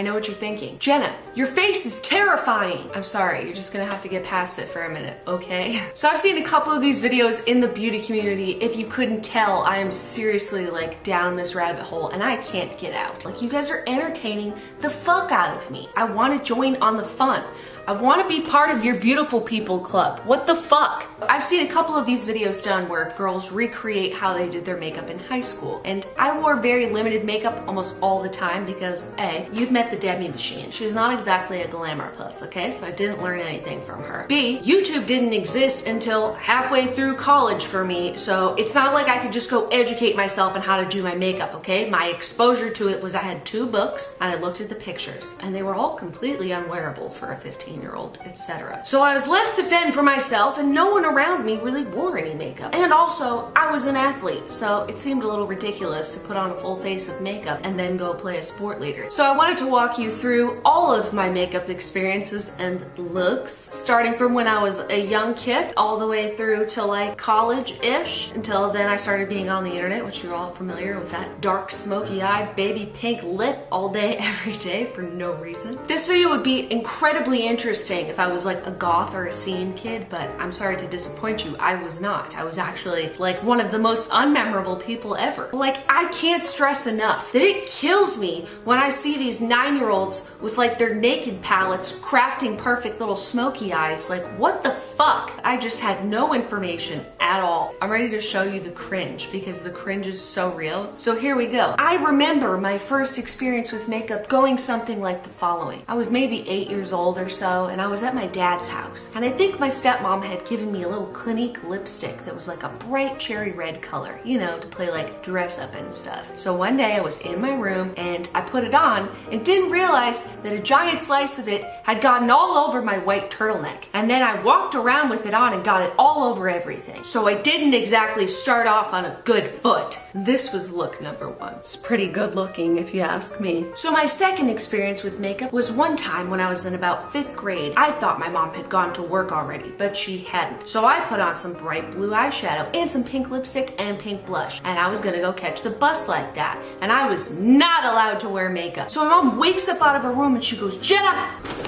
know what you're thinking. Jenna, your face is terrifying. I'm sorry, you're just gonna have to get past it for a minute, okay? So I've seen a couple of these videos in the beauty community. If you couldn't tell, I am seriously like down this rabbit hole and I can't get out. Like, you guys are entertaining the fuck out of me. I want to join on the fun. I want to be part of your beautiful people club. What the fuck? I've seen a couple of these videos done where girls recreate how they did their makeup in high school. And I wore very limited makeup almost all the time because A, you've met the Debbie machine. She's not exactly a glamour puss, okay? So I didn't learn anything from her. B, YouTube didn't exist until halfway through college for me. So it's not like I could just go educate myself on how to do my makeup, okay? My exposure to it was I had 2 books and I looked at the pictures and they were all completely unwearable for a 15-year-old, etc. So I was left to fend for myself and no one around me really wore any makeup. And also, I was an athlete, so it seemed a little ridiculous to put on a full face of makeup and then go play a sport later. So I wanted to walk you through all of my makeup experiences and looks, starting from when I was a young kid all the way through to like college-ish, until then I started being on the internet, which you're all familiar with that dark smoky eye baby pink lip all day every day for no reason. This video would be incredibly interesting if I was like a goth or a scene kid, but I'm sorry to disappoint you, I was not. I was actually like one of the most unmemorable people ever. Like, I can't stress enough that it kills me when I see these 9-year-olds with like their naked palettes crafting perfect little smoky eyes. Like, what the fuck? I just had no information at all. I'm ready to show you the cringe because the cringe is so real. So here we go. I remember my first experience with makeup going something like the following. I was maybe 8 years old or so, and I was at my dad's house. And I think my stepmom had given me a little Clinique lipstick that was like a bright cherry red color, you know, to play like dress up and stuff. So one day I was in my room and I put it on and didn't realize that a giant slice of it had gotten all over my white turtleneck. And then I walked around with it on and got it all over everything. So I didn't exactly start off on a good foot. This was look number 1. It's pretty good looking if you ask me. So my second experience with makeup was one time when I was in about 5th grade. I thought my mom had gone to work already, but she hadn't. So I put on some bright blue eyeshadow and some pink lipstick and pink blush. And I was gonna go catch the bus like that. And I was not allowed to wear makeup. So my mom wakes up out of her room and she goes, "Jenna,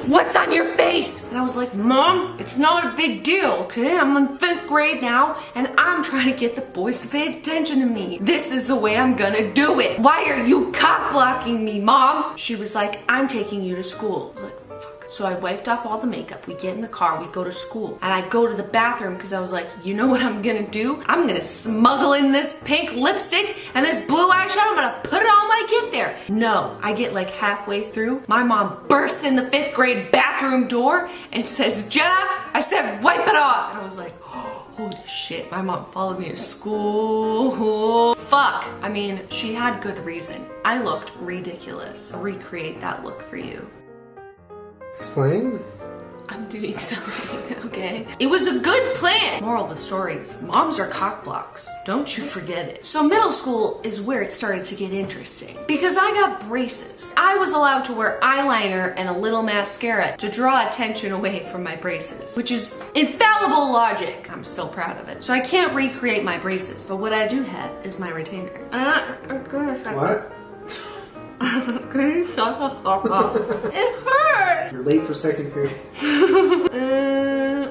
what's on your face?" And I was like, "Mom, it's not a big deal, okay? I'm in 5th grade now and I'm trying to get the boys to pay attention to me. This is the way I'm gonna do it. Why are you cock blocking me, Mom?" She was like, "I'm taking you to school." I was like, fuck. So I wiped off all the makeup, we get in the car, we go to school, and I go to the bathroom because I was like, you know what I'm gonna do? I'm gonna smuggle in this pink lipstick and this blue eyeshadow, I'm gonna put it on when I get there. No, I get like halfway through, my mom bursts in the 5th grade bathroom door and says, "Jenna, I said wipe it off." And I was like, holy shit, my mom followed me to school. Fuck. I mean, she had good reason. I looked ridiculous. I'll recreate that look for you. Explain? I'm doing something, okay? It was a good plan! Moral of the story is, moms are cock blocks. Don't you forget it. So middle school is where it started to get interesting. Because I got braces. I was allowed to wear eyeliner and a little mascara to draw attention away from my braces. Which is infallible logic. I'm still proud of it. So I can't recreate my braces, but what I do have is my retainer. What? Can you shut the fuck up? It hurts! You're late for 2nd period.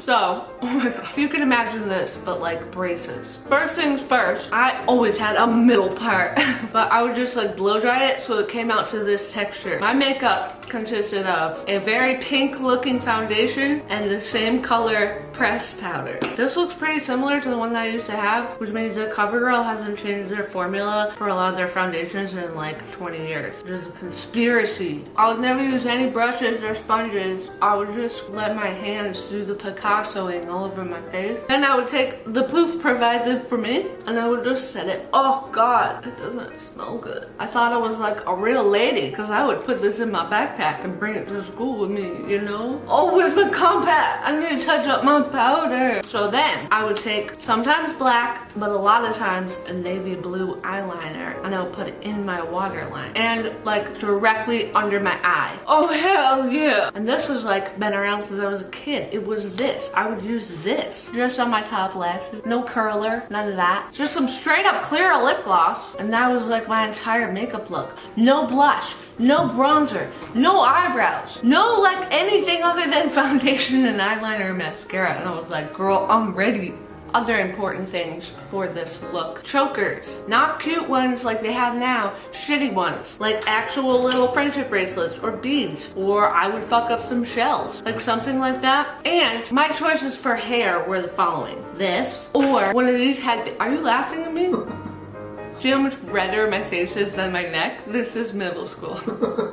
So, oh my god, you can imagine this, but like braces. First things first, I always had a middle part, but I would just like blow dry it so it came out to this texture. My makeup consisted of a very pink looking foundation and the same color pressed powder. This looks pretty similar to the one that I used to have, which means that CoverGirl hasn't changed their formula for a lot of their foundations in like 20 years. There's a conspiracy. I would never use any brushes or sponges. I would just let my hands do the Picassoing all over my face. Then I would take the poof provided for me and I would just set it. Oh god, it doesn't smell good. I thought I was like a real lady because I would put this in my backpack and bring it to school with me, you know? Oh, where's my compact? I need to touch up my powder. So then I would take sometimes black, but a lot of times a navy blue eyeliner, and I would put it in my waterline and like directly under my eye. Oh hell yeah. And this has like been around since I was a kid. It was this. I would use used this just on my top lashes. No curler, none of that. Just some straight up clear lip gloss. And that was like my entire makeup look. No blush, no bronzer, no eyebrows, no like anything other than foundation and eyeliner and mascara. And I was like, girl, I'm ready. Other important things for this look. Chokers. Not cute ones like they have now. Shitty ones. Like actual little friendship bracelets or beads. Or I would fuck up some shells. Like something like that. And my choices for hair were the following. This or one of these head... Are you laughing at me? See how much redder my face is than my neck? This is middle school.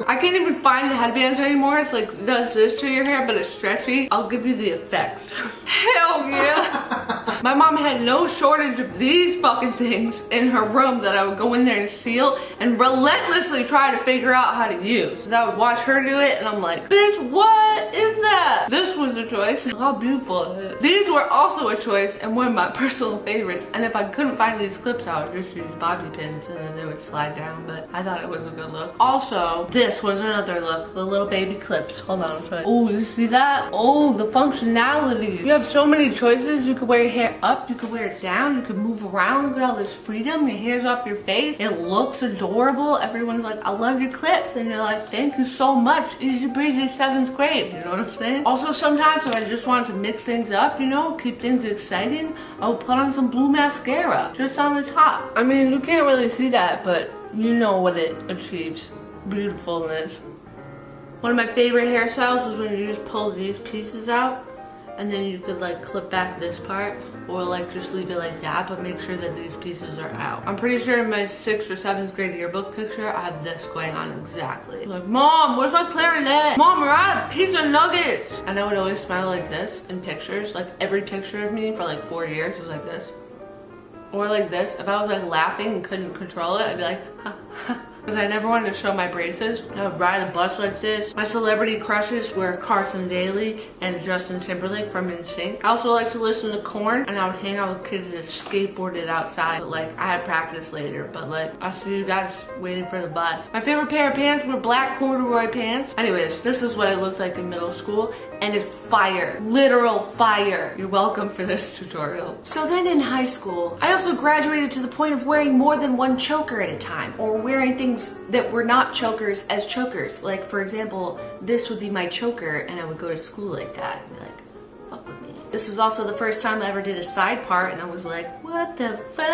I can't even find the headbands anymore. It's like, does this to your hair, but it's stretchy. I'll give you the effect. Hell yeah. My mom had no shortage of these fucking things in her room that I would go in there and steal and relentlessly try to figure out how to use. And I would watch her do it and I'm like, bitch, what is that? This was a choice. How beautiful is it? These were also a choice and one of my personal favorites. And if I couldn't find these clips, I would just use bobby pins and then they would slide down, but I thought it was a good look. Also, this was another look, the little baby clips. Hold on, I'll show you. Oh, you see that? Oh, the functionality. You have so many choices. You could wear your hair up, you could wear it down, you could move around, look at all this freedom, your hair's off your face. It looks adorable. Everyone's like, I love your clips. And you're like, thank you so much. Easy breezy 7th grade, you know what I'm saying? Also, sometimes if I just wanted to mix things up, you know, keep things exciting, I would put on some blue mascara just on the top. I mean, you can't really see that, but you know what it achieves. Beautifulness. One of my favorite hairstyles was when you just pull these pieces out and then you could like clip back this part or like just leave it like that, but make sure that these pieces are out. I'm pretty sure in my 6th or 7th grade yearbook picture, I have this going on exactly. Like, Mom, where's my clarinet? Mom, we're out of pizza nuggets. And I would always smile like this in pictures. Like every picture of me for like 4 years was like this. Or like this. If I was like laughing and couldn't control it, I'd be like, ha, ha. Because I never wanted to show my braces. I would ride a bus like this. My celebrity crushes were Carson Daly and Justin Timberlake from NSYNC. I also like to listen to Korn, and I would hang out with kids that skateboarded outside. But like, I had practice later, but like, I see you guys waiting for the bus. My favorite pair of pants were black corduroy pants. Anyways, this is what it looked like in middle school. And it's fire. Literal fire. You're welcome for this tutorial. So then in high school, I also graduated to the point of wearing more than one choker at a time, or wearing things that were not chokers as chokers. Like for example, this would be my choker and I would go to school like that and be like, fuck with me. This was also the first time I ever did a side part and I was like, what the fuck?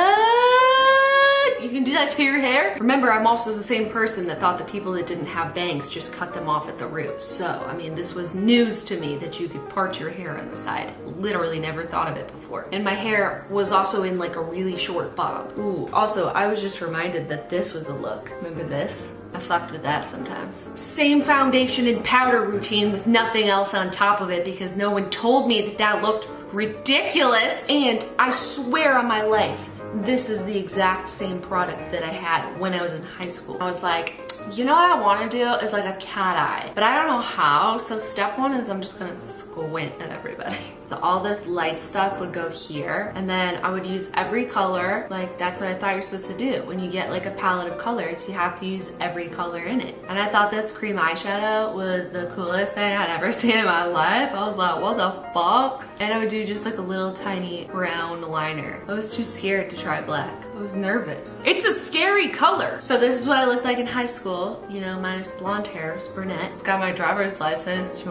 You can do that to your hair? Remember, I'm also the same person that thought that people that didn't have bangs just cut them off at the roots. So, I mean, this was news to me that you could part your hair on the side. Literally never thought of it before. And my hair was also in like a really short bob. Ooh. Also, I was just reminded that this was a look. Remember this? I fucked with that sometimes. Same foundation and powder routine with nothing else on top of it because no one told me that that looked ridiculous. And I swear on my life, this is the exact same product that I had when I was in high school. I was like, you know what I want to do is like a cat eye, but I don't know how. So step one is I'm just gonna squint at everybody. So all this light stuff would go here, and then I would use every color. Like that's what I thought you're supposed to do. When you get like a palette of colors, you have to use every color in it. And I thought this cream eyeshadow was the coolest thing I'd ever seen in my life. I was like, what the fuck? And I would do just like a little tiny brown liner. I was too scared to try black. I was nervous. It's a scary color. So this is what I looked like in high school, you know, minus blonde hair, brunette. It's got my driver's license.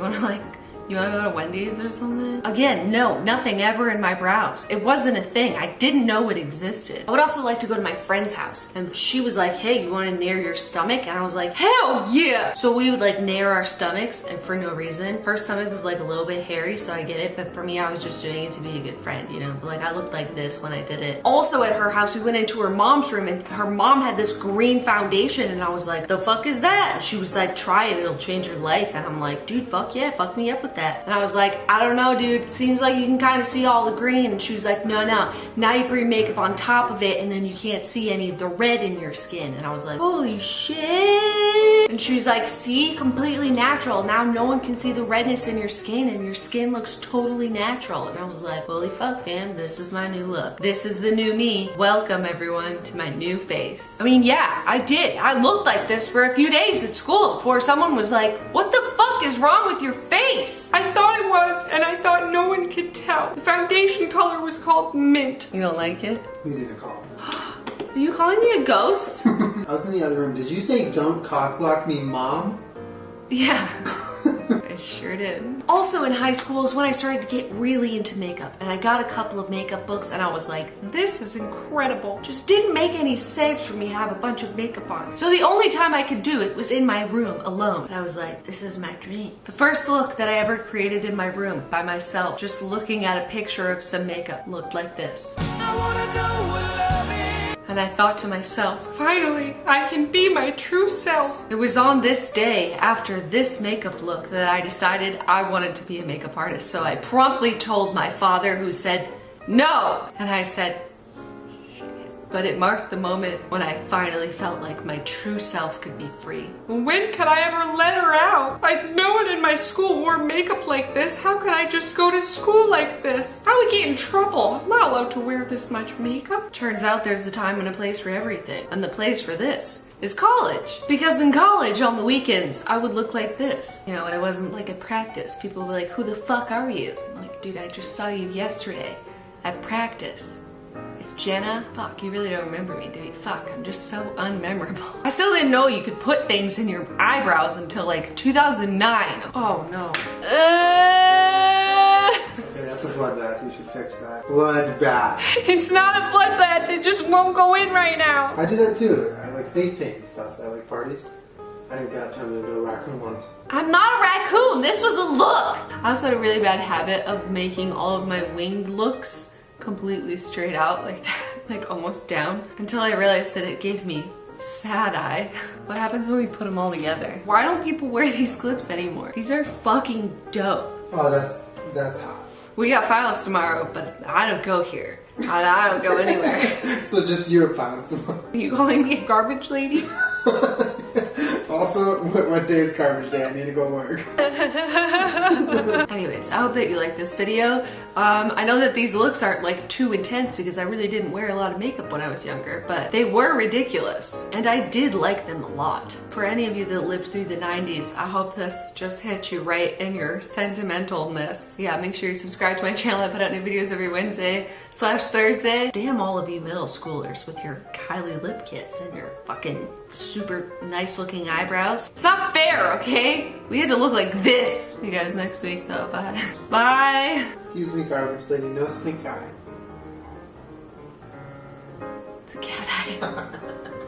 You wanna go to Wendy's or something? Again, no, nothing ever in my brows. It wasn't a thing. I didn't know it existed. I would also like to go to my friend's house, and she was like, hey, you wanna nair your stomach? And I was like, hell yeah! So we would like nair our stomachs, and for no reason. Her stomach was like a little bit hairy, so I get it, but for me, I was just doing it to be a good friend, you know? But like, I looked like this when I did it. Also at her house, we went into her mom's room, and her mom had this green foundation, and I was like, the fuck is that? And she was like, try it, it'll change your life. And I'm like, dude, fuck yeah, fuck me up with that. And I was like, I don't know, dude, it seems like you can kind of see all the green. And she was like, no, now you put your makeup on top of it and then you can't see any of the red in your skin. And I was like, holy shit. And she was like, see, completely natural. Now no one can see the redness in your skin and your skin looks totally natural. And I was like, holy fuck, fam, this is my new look. This is the new me. Welcome everyone to my new face. I mean, yeah, I did. I looked like this for a few days at school before someone was like, what the fuck fuck is wrong with your face? I thought it was, and I thought no one could tell. The foundation color was called mint. You don't like it? Who did it call? Are you calling me a ghost? I was in the other room. Did you say don't cock block me, Mom? Yeah. I sure did. Also in high school is when I started to get really into makeup, and I got a couple of makeup books and I was like, this is incredible. Just didn't make any sense for me to have a bunch of makeup on. So the only time I could do it was in my room alone. And I was like, this is my dream. The first look that I ever created in my room by myself, just looking at a picture of some makeup, looked like this. I wanna know what love is. And I thought to myself, Finally, I can be my true self. it was on this day after this makeup look that I decided I wanted to be a makeup artist. So I promptly told my father, who said no. And I said, but it marked the moment when I finally felt like my true self could be free. When could I ever let her out? Like, no one in my school wore makeup like this. How could I just go to school like this? I would get in trouble. I'm not allowed to wear this much makeup. Turns out there's a time and a place for everything. And the place for this is college. Because in college, on the weekends, I would look like this. You know, and it wasn't like a practice. People would be like, who the fuck are you? I'm like, dude, I just saw you yesterday at practice. It's Jenna. Fuck, you really don't remember me, do you? Fuck, I'm just so unmemorable. I still didn't know you could put things in your eyebrows until like 2009. Oh no. Okay, that's a bloodbath. You should fix that. Bloodbath. It's not a bloodbath. It just won't go in right now. I do that too. I like face paint and stuff at like parties. I think I turned into a raccoon once. I'm not a raccoon. This was a look. I also had a really bad habit of making all of my winged looks completely straight out like that, like almost down, until I realized that it gave me sad eye. What happens when we put them all together? Why don't people wear these clips anymore? These are fucking dope. Oh, that's hot. We got finals tomorrow, but I don't go here. I don't go anywhere. So just you at finals tomorrow. Are you calling me a garbage lady? Also, what day is garbage day? I need to go work. Anyways, I hope that you like this video. I know that these looks aren't like too intense because I really didn't wear a lot of makeup when I was younger, but they were ridiculous and I did like them a lot. For any of you that lived through the 90s, I hope this just hit you right in your sentimentalness. Yeah, make sure you subscribe to my channel. I put out new videos every Wednesday/Thursday. Damn all of you middle schoolers with your Kylie lip kits and your fucking super nice looking eyebrows. It's not fair, okay? We had to look like this. See you guys next week though, bye. Bye. Excuse me, garbage lady, no stink eye. It's a cat eye.